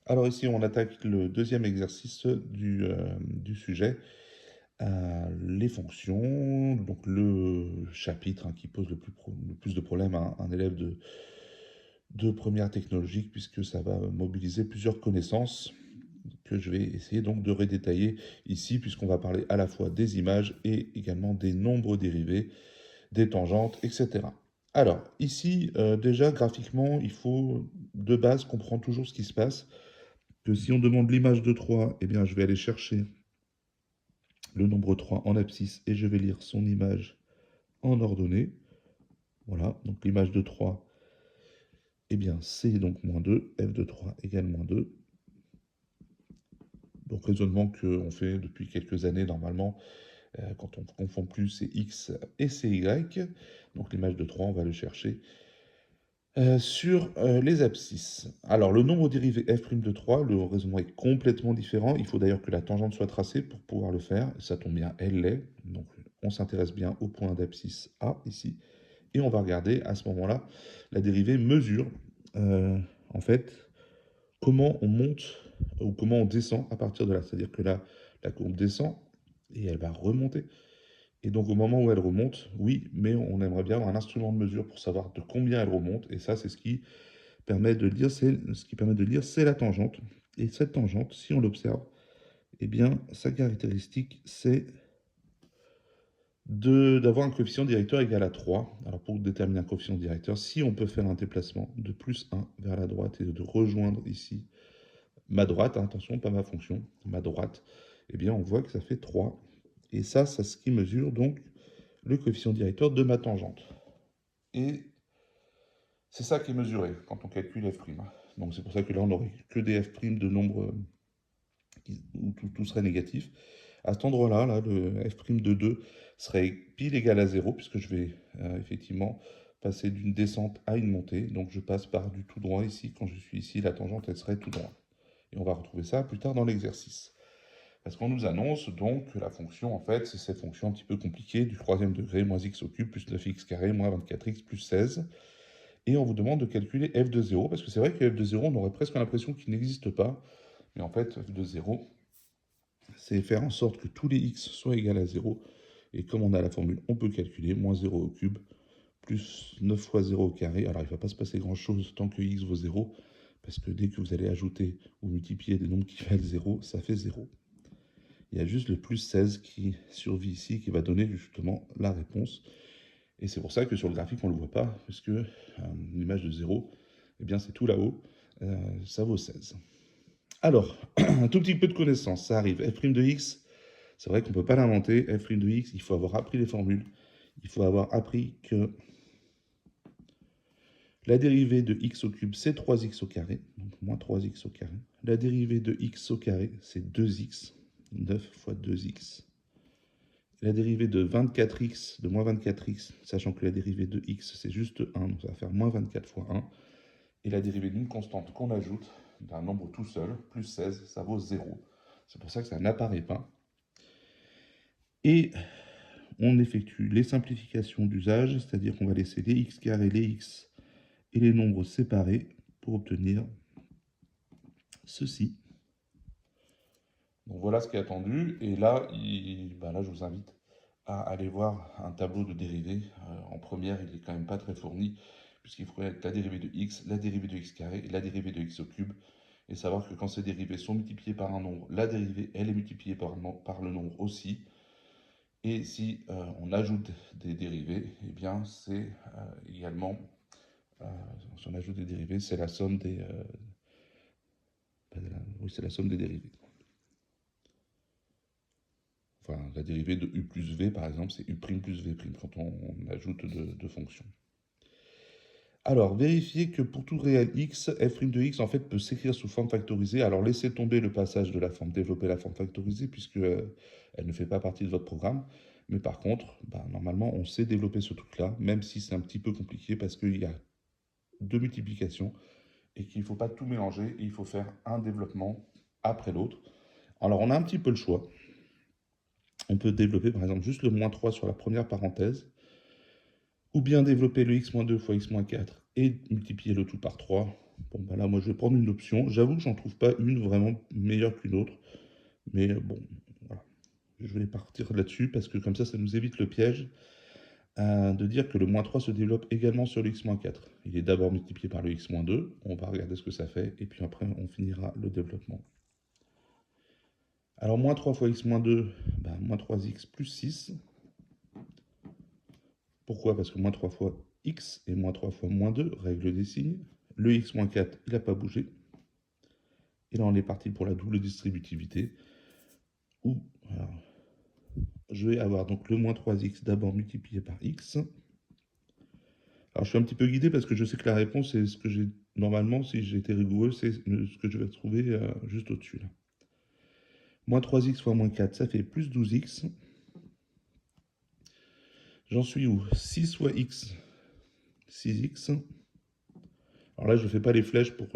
Alors ici, on attaque le deuxième exercice du sujet, les fonctions, donc le chapitre qui pose le plus de problèmes à un élève de première technologique, puisque ça va mobiliser plusieurs connaissances que je vais essayer donc de redétailler ici, puisqu'on va parler à la fois des images et également des nombres dérivés, des tangentes, etc. Alors, ici, déjà, graphiquement, il faut de base comprendre toujours ce qui se passe, que si on demande l'image de 3, eh bien, je vais aller chercher le nombre 3 en abscisse et je vais lire son image en ordonnée. Voilà, donc l'image de 3, eh bien, c'est donc moins 2, f de 3 égale moins 2. Donc, raisonnement qu'on fait depuis quelques années normalement, quand on ne confond plus, c'est x et c'est y. Donc, l'image de 3, on va le chercher sur les abscisses. Alors, le nombre dérivé f' de 3, le raisonnement est complètement différent. Il faut d'ailleurs que la tangente soit tracée pour pouvoir le faire. Ça tombe bien, elle l'est. Donc, on s'intéresse bien au point d'abscisse A ici. Et on va regarder à ce moment-là la dérivée mesure, euh, en fait, comment on monte ou comment on descend à partir de là. C'est-à-dire que là, la courbe descend et elle va remonter. Et donc au moment où elle remonte, oui, mais on aimerait bien avoir un instrument de mesure pour savoir de combien elle remonte. Et ça, c'est ce qui permet de lire, c'est la tangente. Et cette tangente, si on l'observe, eh bien, sa caractéristique, c'est d'avoir un coefficient directeur égal à 3. Alors pour déterminer un coefficient directeur, si on peut faire un déplacement de plus 1 vers la droite et de rejoindre ici ma droite, hein, attention, pas ma fonction, ma droite, eh bien on voit que ça fait 3. Et ça, c'est ce qui mesure donc le coefficient directeur de ma tangente. Et c'est ça qui est mesuré quand on calcule f'. Donc c'est pour ça que là, on n'aurait que des f' de nombres où tout serait négatif. À cet endroit-là, là, le f' de 2 serait pile égal à 0, puisque je vais effectivement passer d'une descente à une montée. Donc je passe par du tout droit ici. Quand je suis ici, la tangente, elle serait tout droit. Et on va retrouver ça plus tard dans l'exercice. Parce qu'on nous annonce donc que la fonction, en fait, c'est cette fonction un petit peu compliquée du troisième degré, moins x au cube, plus 9x carré, moins 24x, plus 16. Et on vous demande de calculer f de 0, parce que c'est vrai que f de 0, on aurait presque l'impression qu'il n'existe pas. Mais en fait, f de 0, c'est faire en sorte que tous les x soient égaux à 0. Et comme on a la formule, on peut calculer moins 0 au cube, plus 9 fois 0 au carré. Alors il ne va pas se passer grand-chose tant que x vaut 0, parce que dès que vous allez ajouter ou multiplier des nombres qui valent 0, ça fait 0. Il y a juste le plus 16 qui survit ici, qui va donner justement la réponse. Et c'est pour ça que sur le graphique, on ne le voit pas, puisque l'image de 0, eh bien c'est tout là-haut, ça vaut 16. Alors, un tout petit peu de connaissance, ça arrive. F' de x, c'est vrai qu'on ne peut pas l'inventer. F' de x, il faut avoir appris les formules. Il faut avoir appris que la dérivée de x au cube, c'est 3x au carré, donc moins 3x au carré. La dérivée de x au carré, c'est 2x, 9 fois 2x. La dérivée de 24x, de moins 24x, sachant que la dérivée de x, c'est juste 1, donc ça va faire moins 24 fois 1. Et la dérivée d'une constante qu'on ajoute, d'un nombre tout seul, plus 16, ça vaut 0. C'est pour ça que ça n'apparaît pas. Et on effectue les simplifications d'usage, c'est-à-dire qu'on va laisser les x carrés, les x et les nombres séparés pour obtenir ceci. Donc voilà ce qui est attendu. Et là, là, je vous invite à aller voir un tableau de dérivés. En première, il n'est quand même pas très fourni, puisqu'il faudrait être la dérivée de x, la dérivée de x carré et la dérivée de x au cube. Et savoir que quand ces dérivées sont multipliées par un nombre, la dérivée, elle est multipliée par le nombre aussi. Et si on ajoute des dérivés, eh bien c'est également, si on ajoute des dérivés, c'est la somme des, oui, c'est la somme des dérivés. Enfin, la dérivée de u plus v, par exemple, c'est u' plus v' quand on ajoute deux fonctions. Alors, vérifiez que pour tout réel x, f' de x, en fait, peut s'écrire sous forme factorisée. Alors, laissez tomber le passage de la forme, développer la forme factorisée, puisque elle ne fait pas partie de votre programme. Mais par contre, normalement, on sait développer ce truc-là, même si c'est un petit peu compliqué, parce qu'il y a deux multiplications, et qu'il ne faut pas tout mélanger, et il faut faire un développement après l'autre. Alors, on a un petit peu le choix. On peut développer, par exemple, juste le moins 3 sur la première parenthèse, ou bien développer le x-2 fois x-4 et multiplier le tout par 3. Bon, bah là, moi, je vais prendre une option. J'avoue que j'en trouve pas une vraiment meilleure qu'une autre. Mais bon, voilà. Je vais partir là-dessus parce que comme ça nous évite le piège de dire que le -3 se développe également sur le x-4. Il est d'abord multiplié par le x-2. On va regarder ce que ça fait. Et puis après, on finira le développement. Alors, -3 fois x-2, bah, -3x plus 6. Pourquoi? Parce que -3 fois x et -3 fois -2, règle des signes. Le x-4, il n'a pas bougé. Et là, on est parti pour la double distributivité. Où, alors, je vais avoir donc le -3x d'abord multiplié par x. Alors, je suis un petit peu guidé parce que je sais que la réponse est ce que j'ai normalement, si j'étais rigoureux, c'est ce que je vais trouver juste au-dessus. Là. -3x fois -4, ça fait plus 12x. J'en suis où? 6 fois x, 6x. Alors là, je ne fais pas les flèches pour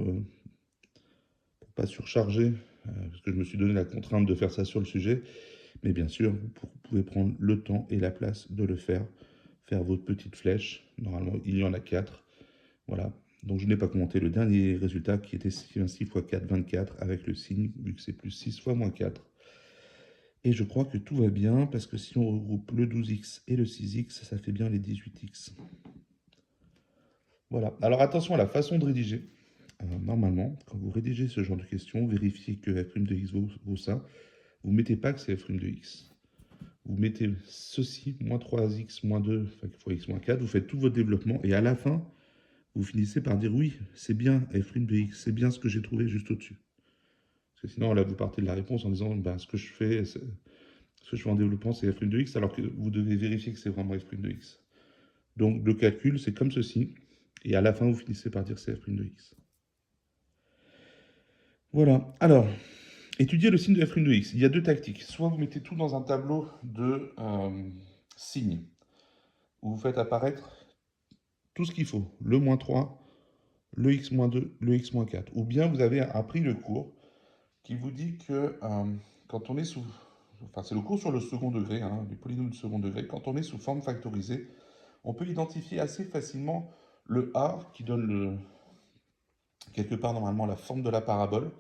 pas surcharger, parce que je me suis donné la contrainte de faire ça sur le sujet. Mais bien sûr, vous pouvez prendre le temps et la place de le faire. Faire votre petite flèche. Normalement, il y en a 4. Voilà. Donc, je n'ai pas commenté le dernier résultat qui était 6 fois 4, 24, avec le signe, vu que c'est plus 6 fois -4. Et je crois que tout va bien, parce que si on regroupe le 12x et le 6x, ça fait bien les 18x. Voilà. Alors, attention à la façon de rédiger. Normalement, quand vous rédigez ce genre de questions, vérifiez que f' de x vaut ça. Vous ne mettez pas que c'est f' de x. Vous mettez ceci, -3x, -2, fois x, -4, vous faites tout votre développement, et à la fin, vous finissez par dire oui, c'est bien f' de x, c'est bien ce que j'ai trouvé juste au-dessus. Parce que sinon, là, vous partez de la réponse en disant, ben, ce que je fais en développement, c'est f' de x, alors que vous devez vérifier que c'est vraiment f' de x. Donc, le calcul, c'est comme ceci, et à la fin, vous finissez par dire c'est f' de x. Voilà. Alors, étudier le signe de f' de x. Il y a deux tactiques. Soit vous mettez tout dans un tableau de signes, où vous faites apparaître tout ce qu'il faut, le -3, le x-2, le x-4. Ou bien vous avez appris le cours qui vous dit que quand on est sous... Enfin, c'est le cours sur le second degré, hein, les polynômes de second degré. Quand on est sous forme factorisée, on peut identifier assez facilement le a qui donne quelque part normalement la forme de la parabole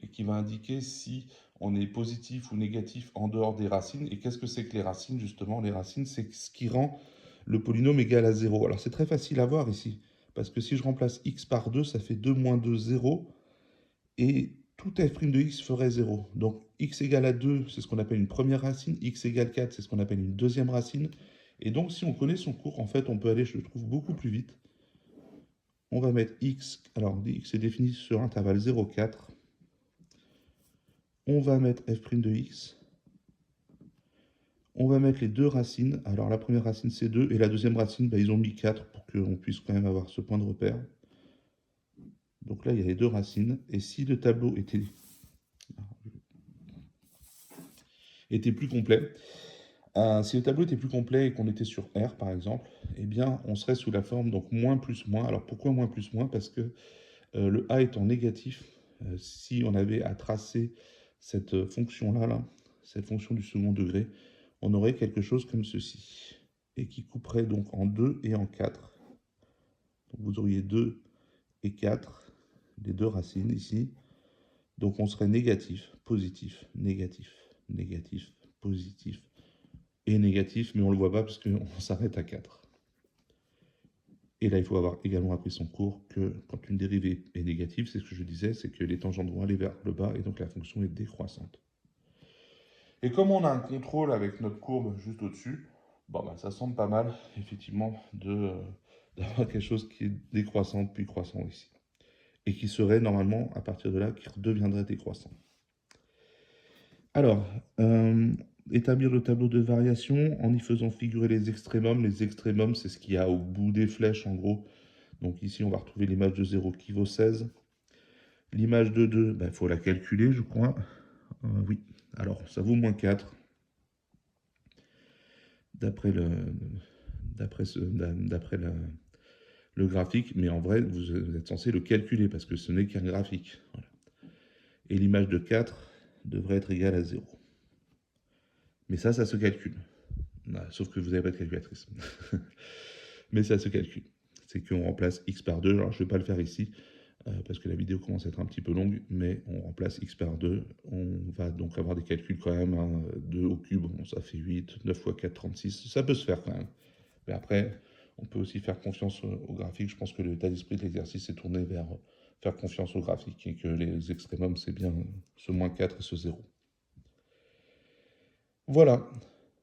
et qui va indiquer si on est positif ou négatif en dehors des racines. Et qu'est-ce que c'est que les racines? Justement, les racines, c'est ce qui rend le polynôme égal à 0. Alors, c'est très facile à voir ici, parce que si je remplace x par 2, ça fait 2 moins 2, 0, et tout f' de x ferait 0. Donc, x égale à 2, c'est ce qu'on appelle une première racine, x égale 4, c'est ce qu'on appelle une deuxième racine, et donc, si on connaît son cours, en fait, on peut aller, je le trouve, beaucoup plus vite. On va mettre x, alors x est défini sur intervalle 0, 4, on va mettre f' de x, on va mettre les deux racines. Alors la première racine c'est 2 et la deuxième racine, bah, ils ont mis 4 pour qu'on puisse quand même avoir ce point de repère. Donc là il y a les deux racines. Et si le tableau était plus complet, si le tableau était plus complet et qu'on était sur R par exemple, eh bien on serait sous la forme donc moins plus moins. Alors pourquoi moins plus moins? Parce que le A étant négatif, si on avait à tracer cette fonction-là, là, cette fonction du second degré, on aurait quelque chose comme ceci, et qui couperait donc en 2 et en 4. Donc vous auriez 2 et 4, les deux racines ici. Donc on serait négatif, positif, négatif, négatif, positif et négatif, mais on ne le voit pas parce qu'on s'arrête à 4. Et là, il faut avoir également appris son cours que quand une dérivée est négative, c'est ce que je disais, c'est que les tangentes vont aller vers le bas et donc la fonction est décroissante. Et comme on a un contrôle avec notre courbe juste au-dessus, bon, bah, ça semble pas mal, effectivement, d'avoir quelque chose qui est décroissant puis croissant ici. Et qui serait normalement, à partir de là, qui redeviendrait décroissant. Alors, établir le tableau de variation en y faisant figurer les extrémums. Les extrémums, c'est ce qu'il y a au bout des flèches, en gros. Donc ici, on va retrouver l'image de 0 qui vaut 16. L'image de 2, il faut la calculer, je crois. Oui, alors ça vaut moins 4. D'après le graphique, mais en vrai, vous êtes censé le calculer parce que ce n'est qu'un graphique. Voilà. Et l'image de 4 devrait être égale à 0. Mais ça se calcule. Sauf que vous n'avez pas de calculatrice. Mais ça se calcule. C'est qu'on remplace x par 2. Alors, je ne vais pas le faire ici. parce que la vidéo commence à être un petit peu longue, mais on remplace x par 2. On va donc avoir des calculs quand même, hein, 2 au cube, bon, ça fait 8, 9 fois 4, 36, ça peut se faire quand même. Mais après, on peut aussi faire confiance au graphique. Je pense que l'état d'esprit de l'exercice est tourné vers faire confiance au graphique et que les extrémums, c'est bien ce moins 4 et ce 0. Voilà.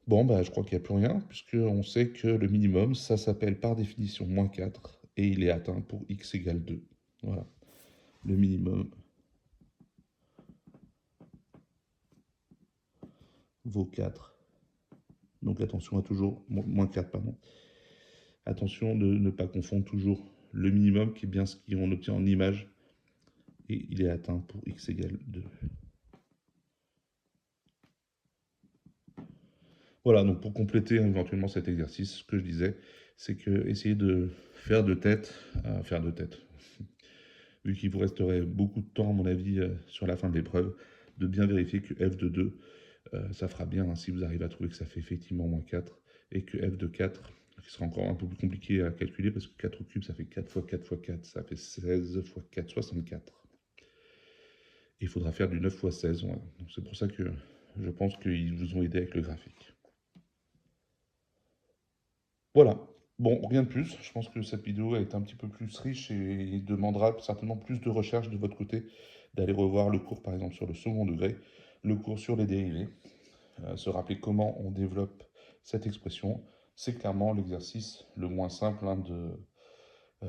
Bon, bah, je crois qu'il n'y a plus rien, puisqu'on sait que le minimum, ça s'appelle par définition moins 4, et il est atteint pour x égale 2. Voilà. Le minimum vaut 4. Donc attention à toujours, moins 4, pardon. Attention de ne pas confondre toujours le minimum, qui est bien ce qu'on obtient en image, et il est atteint pour x égale 2. Voilà, donc pour compléter éventuellement cet exercice, ce que je disais, c'est que essayer de faire de tête, vu qu'il vous resterait beaucoup de temps, à mon avis, sur la fin de l'épreuve, de bien vérifier que f de 2, ça fera bien, hein, si vous arrivez à trouver que ça fait effectivement moins 4, et que f de 4, qui sera encore un peu plus compliqué à calculer, parce que 4 au cube, ça fait 4 fois 4 fois 4, ça fait 16 fois 4, 64. Il faudra faire du 9 fois 16, ouais. Donc c'est pour ça que je pense qu'ils vous ont aidé avec le graphique. Voilà. Bon, rien de plus. Je pense que cette vidéo a été un petit peu plus riche et demandera certainement plus de recherche de votre côté, d'aller revoir le cours par exemple sur le second degré, le cours sur les dérivés, se rappeler comment on développe cette expression. C'est clairement l'exercice le moins simple, hein,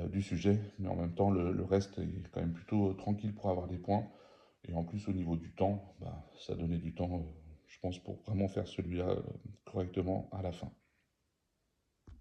du sujet, mais en même temps le reste est quand même plutôt tranquille pour avoir des points. Et en plus au niveau du temps, bah, ça donnait du temps, je pense, pour vraiment faire celui-là correctement à la fin.